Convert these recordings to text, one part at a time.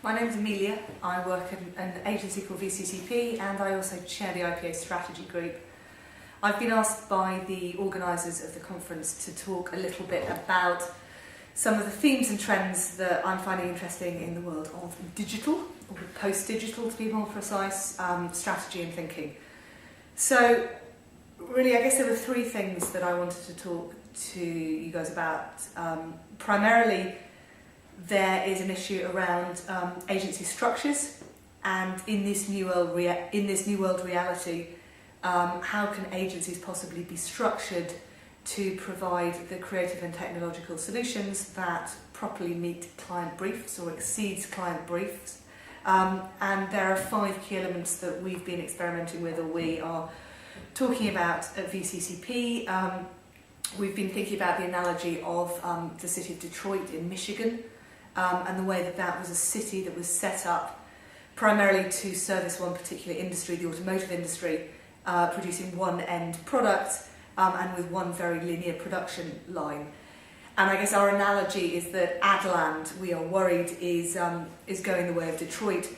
My name is Amelia. I work at an agency called VCCP and I also chair the IPA strategy group. I've been asked by the organisers of the conference to talk a little bit about some of the themes and trends that I'm finding interesting in the world of digital, or post-digital to be more precise, strategy and thinking. So really I guess there were three things that I wanted to talk to you guys about. Primarily there is an issue around agency structures, and in this new world reality, how can agencies possibly be structured to provide the creative and technological solutions that properly meet client briefs or exceeds client briefs. And there are 5 key elements that we've been experimenting with, or we are talking about at VCCP. We've been thinking about the analogy of the city of Detroit in Michigan, and the way that that was a city that was set up primarily to service one particular industry, the automotive industry, producing one end product and with one very linear production line. And I guess our analogy is that Adland, we are worried, is going the way of Detroit,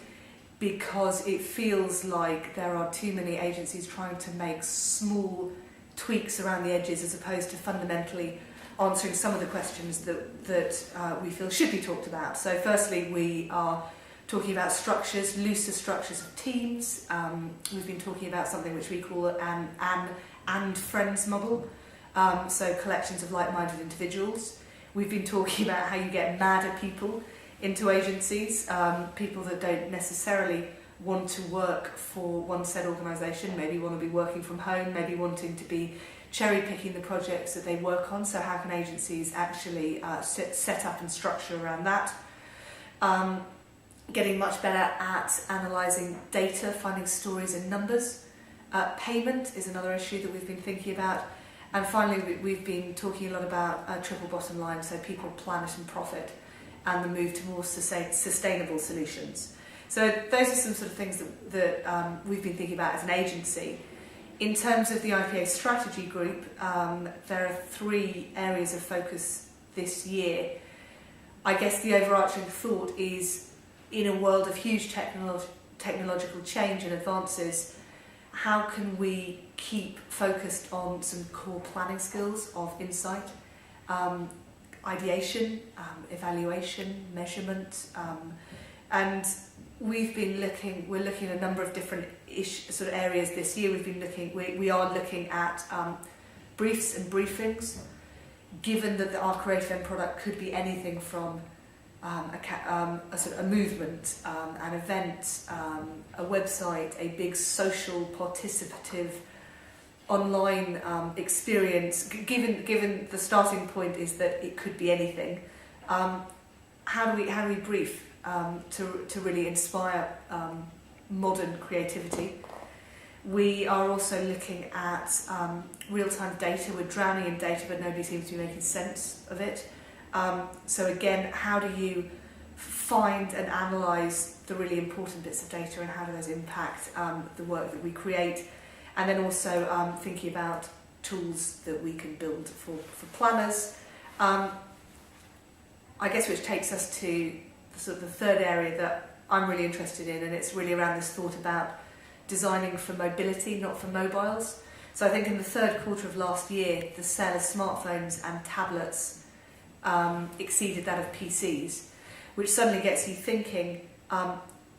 because it feels like there are too many agencies trying to make small tweaks around the edges as opposed to fundamentally answering some of the questions that we feel should be talked about. So firstly, we are talking about structures, looser structures of teams. We've been talking about something which we call an and friends model, so collections of like-minded individuals. We've been talking about how you get madder people into agencies, people that don't necessarily want to work for one set organisation, maybe want to be working from home, maybe wanting to be cherry-picking the projects that they work on. So how can agencies actually set up and structure around that? Getting much better at analysing data, finding stories in numbers. Payment is another issue that we've been thinking about. And finally, we've been talking a lot about triple bottom line, so people, planet and profit, and the move to more sustainable solutions. So those are some sort of things that we've been thinking about as an agency. In terms of the IPA strategy group, there are 3 areas of focus this year. I guess the overarching thought is, in a world of huge technological change and advances, how can we keep focused on some core planning skills of insight, ideation, evaluation, measurement, and we're looking at a number of different sort of areas this year. We are looking at briefs and briefings, given that our creative end product could be anything from a sort of a movement, an event, a website, a big social participative online experience. Given the starting point is that it could be anything, how do we brief to really inspire modern creativity? We are also looking at real-time data. We're drowning in data, but nobody seems to be making sense of it. So again, how do you find and analyse the really important bits of data, and how do those impact the work that we create? And then also thinking about tools that we can build for planners. I guess which takes us to sort of the third area that I'm really interested in, and it's really around this thought about designing for mobility, not for mobiles. So I think in the third quarter of last year, the sale of smartphones and tablets exceeded that of PCs, which suddenly gets you thinking,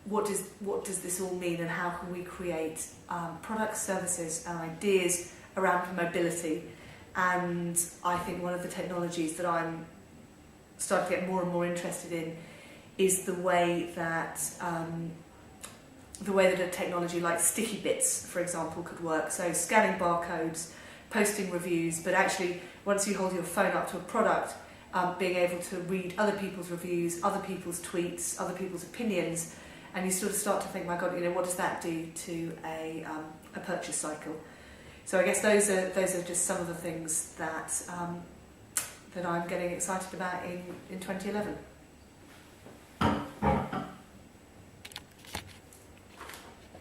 what does this all mean, and how can we create products, services and ideas around mobility? And I think one of the technologies that I'm starting to get more and more interested in is the way that a technology like sticky bits, for example, could work. So scanning barcodes, posting reviews, but actually once you hold your phone up to a product, being able to read other people's reviews, other people's tweets, other people's opinions, and you sort of start to think, my God, what does that do to a purchase cycle? So I guess those are just some of the things that I'm getting excited about in 2011.